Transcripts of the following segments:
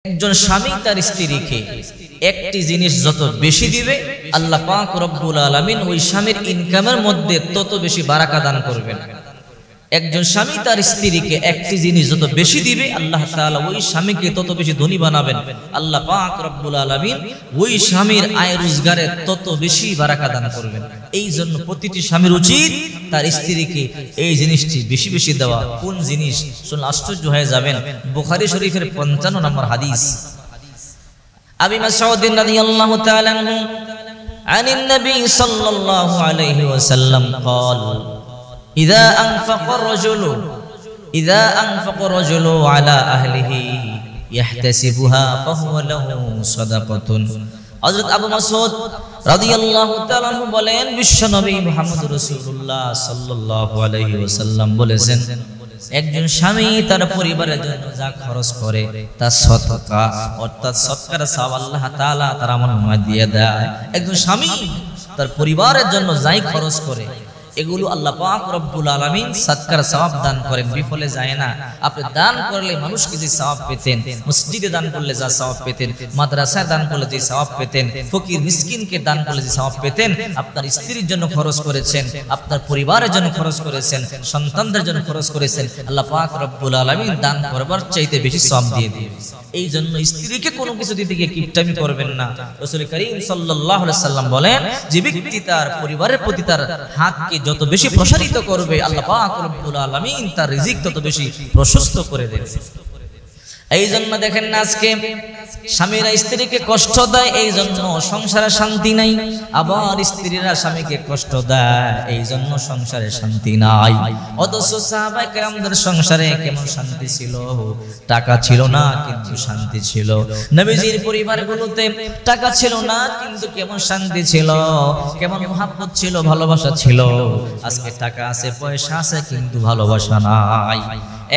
একজন স্বামী তার স্ত্রীকে একটি জিনিস যত বেশি দিবে আল্লাহ পাক রব্বুল আলামিন ওই স্বামীর ইনকামের মধ্যে তত বেশি বারাকা দান করবেন। একজন স্বামী তার স্ত্রীকে একটি জিনিস যত বেশি দিবে আল্লাহ তাআলা ওই স্বামীকে তত বেশি ধনী বানাবেন। আল্লাহ পাক রব্বুল আলামিন ওই স্বামীর আয় রোজগারে তত বেশি বারাকা দান করবেন। এই জন্য প্রতিটি স্বামীর উচিত তার স্ত্রীকে এই জিনিসটি বেশি বেশি দেওয়া। কোন জিনিস শুনলে আশ্চর্য হয়ে যাবেন। বুখারী শরীফের 55 নম্বর হাদিস, আবি মাসউদ রাদিয়াল্লাহু তাআলা আনহু আনিন নবী সাল্লাল্লাহু আলাইহি ওয়াসাল্লাম قال إذا أنفق الرجل على أهله يحتسبها فهو له صدقة। হযরত আবু মাসউদ রাদিয়াল্লাহু তাআলা আনহু বলেন, বিশ্বনবী মুহাম্মদ রাসূলুল্লাহ সাল্লাল্লাহু আলাইহি ওয়াসাল্লাম বলেছেন, একজন স্বামী তার পরিবারের জন্য যা খরচ করে তা সদকা, অর্থাৎ সদকার সওয়াব আল্লাহ তাআলা তার আমলনামায় দিয়ে দেয়। একজন স্বামী তার পরিবারের জন্য যাই খরচ করে এগুলো আল্লাহ পাক রব্বুল আলামিন সদকার সওয়াব দান করেন, বিফলে যায় না। আপনি দান করলে মানুষকে যে সওয়াব পেতেন, মসজিদে দান করলে যা সওয়াব পেতেন, মাদ্রাসায় দান করলে যে সওয়াব পেতেন, ফকির মিসকিনকে দান করলে যে সওয়াব পেতেন, আপনার স্ত্রীর জন্য খরচ করেছেন, আপনার পরিবারের জন্য খরচ করেছেন, সন্তানদের জন্য খরচ করেছেন, আল্লাহ পাক রব্বুল আলামিন দান করবার চাইতে বেশি সওয়াব দিয়ে দিবেন। এই জন্য স্ত্রীকে কোনো কিছু দিতে গিয়ে কিপটামি করবেন না। রাসূল করিম সাল্লাল্লাহু আলাইহি সাল্লাম বলেন, যে ব্যক্তি তার পরিবারের প্রতি তার হাতকে যত বেশি প্রসারিত করবে আল্লাহ পাক রব্বুল আলামিন তার রিজিক তত বেশি প্রশস্ত করে দেবে। এই জন্য দেখেন না, আজকে স্বামীরা স্ত্রীকে কষ্ট দেয়, এই জন্য সংসারে শান্তি নাই। আবার স্ত্রীরা স্বামীকে কষ্ট দেয়, এই জন্য সংসারে শান্তি নাই। অথচ সাহাবায়ে কেরামদের সংসারে কেমন শান্তি ছিল, টাকা ছিল না কিন্তু শান্তি ছিল। নবীজির পরিবারগুলোতে টাকা ছিল না কিন্তু কেমন শান্তি ছিল, কেমন মহব্বত ছিল, ভালোবাসা ছিল। আজকে টাকা আছে, পয়সা আছে কিন্তু ভালোবাসা নাই।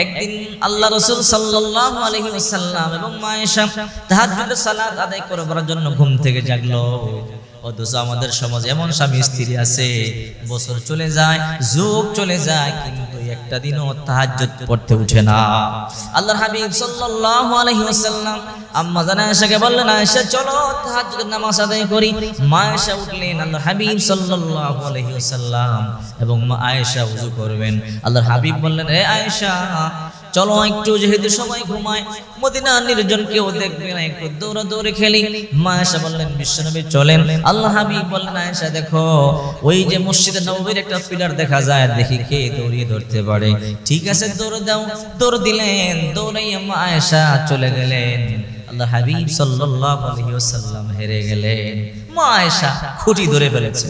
একদিন আল্লাহ রাসূল সাল্লাল্লাহু আলাইহি ওয়াসাল্লাম এবং মা আয়েশা তাহাজ্জুদের সালাত আদায় করার জন্য ঘুম থেকে জাগলো। অথচ আমাদের সমাজে এমন স্বামী স্ত্রী আছে, বছর চলে যায়, যুগ চলে যায়, কিন্তু একটা দিনও তাহাজ্জুদ পড়তে উঠে না। আল্লাহর হাবিব সাল্লাল্লাহু আলাইহি ওয়াসাল্লাম আম্মা জান আয়েশাকে বললেন, আয়েশা চলো তাহাজ্জুদের নামাজ আদায় করি। মা আয়েশা উঠলেন, আল্লাহর হাবিব সাল্লাল্লাহু আলাইহি ওয়াসাল্লাম এবং মা আয়েশা ওযু করবেন। আল্লাহর হাবিব বললেন, হে আয়েশা চলো একটু, যেহেতু সময় ঘুমায়, মদিনা নির্জন, কেউ দেখবে না, একটু দৌড়াদৌড়ি খেলি। মা আয়েশা বললেন, বিশ্বনবী চলেন। আল্লাহ হাবিব বললেন, আয়েশা দেখো ওই যে মসজিদে নববীর একটা পিলার দেখা যায়, দেখি কে দৌড়িয়ে ধরতে পারে। ঠিক আছে দৌড় দাও। দৌড় দিলেন, দৌড়াইয়া মা আয়েশা চলে গেলেন। আল্লাহ হাবিব সাল্লাল্লাহু আলাইহি ওয়াসাল্লাম হেরে গেলেন। মা আয়েশা খুঁটি ধরে ফেলেছে।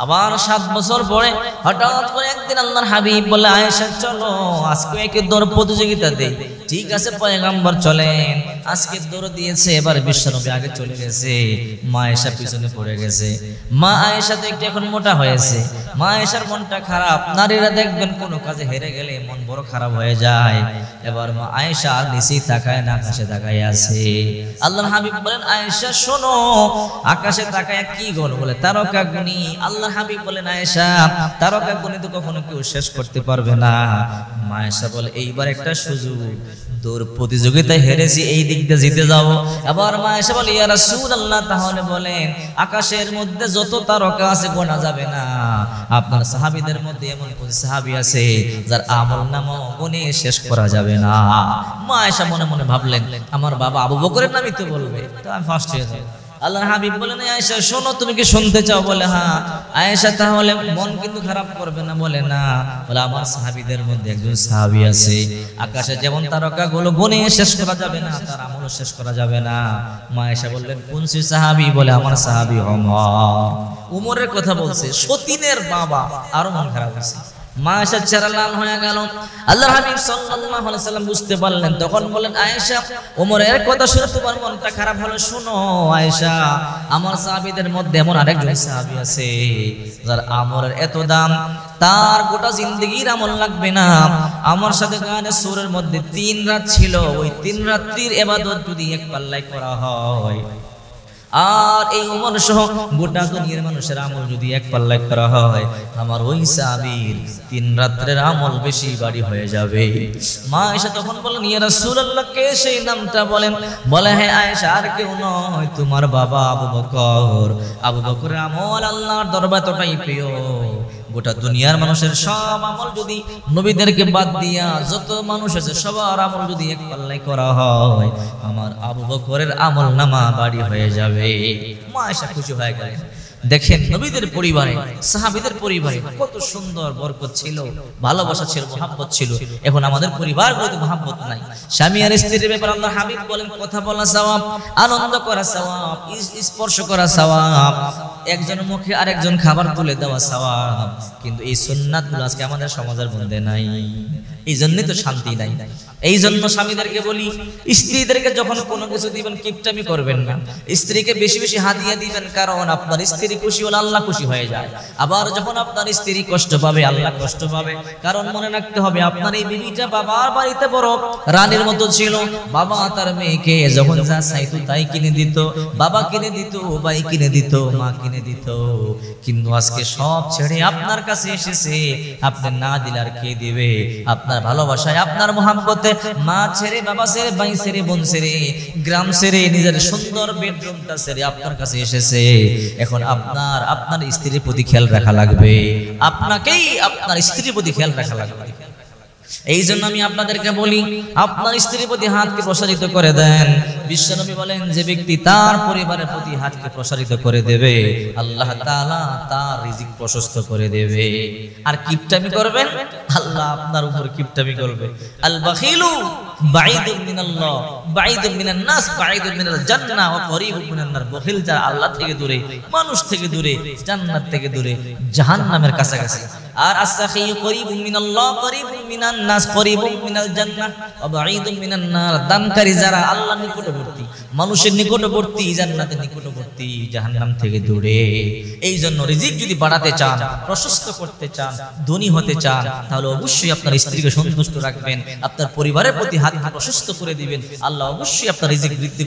আবার 7 বছর পরে হঠাৎ করে একদিন আল্লাহর হাবিব বলে, আয়েশা চলো আজকে একে দৌড় প্রতিযোগিতা দেই। ঠিক আছে পয়গম্বর চলেন। আজকে দৌড় দিয়েছে, এবার বিশ্বনবী আগে চলে গেছে, মা আয়েশা পিছনে পড়ে গেছে। মা আয়েশা তো একটু এখন মোটা হয়েছে, মা আয়েশার মনটা খারাপ। নারীরা দেখবেন কোনো কাজে হেরে গেলে মন বড় খারাপ হয়ে যায়। এবার মা আয়েশা আর নিচেই তাকায় না, আকাশে তাকায় আছে। আল্লাহর হাবিব বলেন, আয়েশা শোনো, আকাশে তাকায় কি গোল বলে তারকা গুনি। আল্লাহর হাবিব বলেন, আয়েশা তারকা গুনি তো কখনো কেউ শেষ করতে পারবে না। মা আয়েশা বলে, এইবার একটা সুযোগ, দৌড় প্রতিযোগিতায় হেরেছি, এই দিক দিয়ে জিতে যাব। আবার মা আয়েশা বলে, ইয়া রাসূলুল্লাহ তাহলে বলেন আকাশের মধ্যে যত তারকা আছে গোনা যাবে না। আপনার সাহাবীদের মধ্যে এমন কোন সাহাবী আছে যার আমলনামা গুনে শেষ করা যাবে না? মা আয়েশা মনে মনে ভাবলেন, আমার বাবা আবু বকরের নামই তো বলবে, তো আমি ফার্স্ট হয়ে যাব। আল্লাহর হাবিব বলেন, আয়েশা শোনো, তুমি কি শুনতে চাও? বলে হ্যাঁ। আয়েশা তাহলে মন কিন্তু খারাপ করবে না? বলে না। বলে আমার সাহাবীদের মধ্যে একজন সাহাবী আছে, আকাশে যেমন তারকাগুলো গুনে শেষ করা যাবে না, তার আমলও শেষ করা যাবে না। মা আয়েশা বললেন, কোন সেই সাহাবী? বলে আমার সাহাবী ওমর। ওমরের কথা বলছে, সতীনের বাবা। আরো মন খারাপ হয়েছে। মা আয়েশা চেহারা লাল হয়ে গেল। আল্লাহর হাবিব সাল্লাল্লাহু আলাইহি সাল্লাম বুঝতে পারলেন, তখন বলেন, আয়েশা ওমরের কথা শুনে তোমার মনটা খারাপ হলো। শোনো আয়েশা, আমার সাহাবীদের মধ্যে এমন আরেকজন সাহাবী আছে যার আমলের এত দাম, তার গোটা জিন্দেগির আমল লাগবে না। আমার সাথে গানে সুরের মধ্যে 3 রাত ছিল, ওই 3 রাত্রির ইবাদত যদি এক পাল্লায় করা হয়, আর এই উমর সহ গোটা দুনিয়ার মানুষের আমল যদি এক পাল্লায় করা হয়, আমার ওই সাহাবীর 3 রাত্রের আমল বেশি বাড়ি হয়ে যাবে। মা আয়েশা তখন বলেন, ইয়া রাসূলুল্লাহ, কে সেই নামটা বলেন? বলে, হ্যাঁ আয়েশা, আর কেউ নয়, তোমার বাবা আবু বকর। আবু বকরের আমল আল্লাহর দরবারে এতটাই প্রিয়, গোটা দুনিয়ার মানুষের সব আমল যদি নবীদেরকে বাদ দিয়া যত মানুষ আছে সবার আমল যদি এক পাল্লায় করা হয়, আমার আবু বকরের আমল নামা বাড়ি হয়ে যাবে। মা আয়েশা খুশি হয়ে গেলেন। দেখেন নবীদের পরিবারে, সাহাবীদের পরিবারে কত সুন্দর বরকত ছিল, ভালোবাসা ছিল, মহব্বত ছিল। এখন আমাদের পরিবারগুলোতে মহব্বত নাই। স্বামী আর স্ত্রীর ব্যাপারে আল্লাহ হাবিব বলেন, কথা বলা সওয়াব, আনন্দ করা সওয়াব, স্পর্শ করা সওয়াব, একজনের মুখে আরেকজন খাবার তুলে দেওয়া সওয়াব। কিন্তু এই সুন্নাতগুলো আজকে আমাদের সমাজের মধ্যে নাই। এই জন্যই তো শান্তি নাই। এই জন্য স্বামীদেরকে বলি, স্ত্রীদেরকে যখন কোনো কিছু দিবেন কিপটামি করবেন না। স্ত্রীকে বেশি বেশি হাদিয়া দিবেন, কারণ আপনার স্ত্রী খুশি হলে আল্লাহ খুশি হয়ে যায়। আবার যখন আপনার স্ত্রী কষ্ট পাবে, আল্লাহ কষ্ট পাবে। কারণ মনে রাখতে হবে, আপনার এই বিবিটা বাবার বাড়িতে বড় রানীর মতো ছিল। বাবা তার মেয়েকে যখন যা চাইতো তাই কিনে দিত, বাবা কিনে দিত, ভাই কিনে দিত, মা কিনে দিত। কিন্তু আজকে সব ছেড়ে আপনার কাছে এসেছে, আপনি না দিলে আর কে দিবে? আপনার ভালোবাসায়, আপনার মহব্বতে মা ছেড়ে, বাবা ছেড়ে, ভাই ছেড়ে, বোন ছেড়ে, গ্রাম ছেড়ে, নিজের সুন্দর বেডরুমটা ছেড়ে আপনার কাছে এসেছে। এখন আপনার স্ত্রীর প্রতি খেয়াল রাখা লাগবে, আপনাকেই আপনার স্ত্রীর প্রতি খেয়াল রাখা লাগবে। এই জন্য আমি আপনাদেরকে বলি, আপনার স্ত্রীর প্রতি হাতকে প্রসারিত করে দেন। বিশ্বনবী বলেন, যে ব্যক্তি তার পরিবারের প্রতি হাতকে প্রসারিত করে দেবে, আল্লাহ তাআলা তার রিজিক প্রশস্ত করে দেবে। আর কিপটামি করবেন, আল্লাহ আপনার উপর কিপটামি করবে। আল বাখিলু বাঈদুম মিনাল্লাহ, বাঈদুম মিনান নাস, বাঈদুম মিনাল জান্নাহ ওয়া করিবুম মিনান নার। বখিল যারা আল্লাহ থেকে দূরে, মানুষ থেকে দূরে, জান্নাত থেকে দূরে, জাহান্নামের কাছাকাছি। আর আস-সাখী করিবুম মিনাল্লাহ, করিবুম মিনান নাস, করিবুম মিনাল জান্নাহ ওয়া বাঈদুম মিনান নার। দানকারী যারা আল্লাহর নিকটবর্তী, মানুষের নিকটবর্তী, জান্নাতের নিকটবর্তী, জাহান্নাম থেকে দূরে। এই জন্য রিজিক যদি বাড়াতে চান, প্রশস্ত করতে চান, ধনী হতে চান, তাহলে অবশ্যই আপনার স্ত্রীকে সন্তুষ্ট রাখবেন, আপনার পরিবারের প্রতি হাত প্রশস্ত করে দিবেন। আল্লাহ অবশ্যই আপনার রিজিক বৃদ্ধি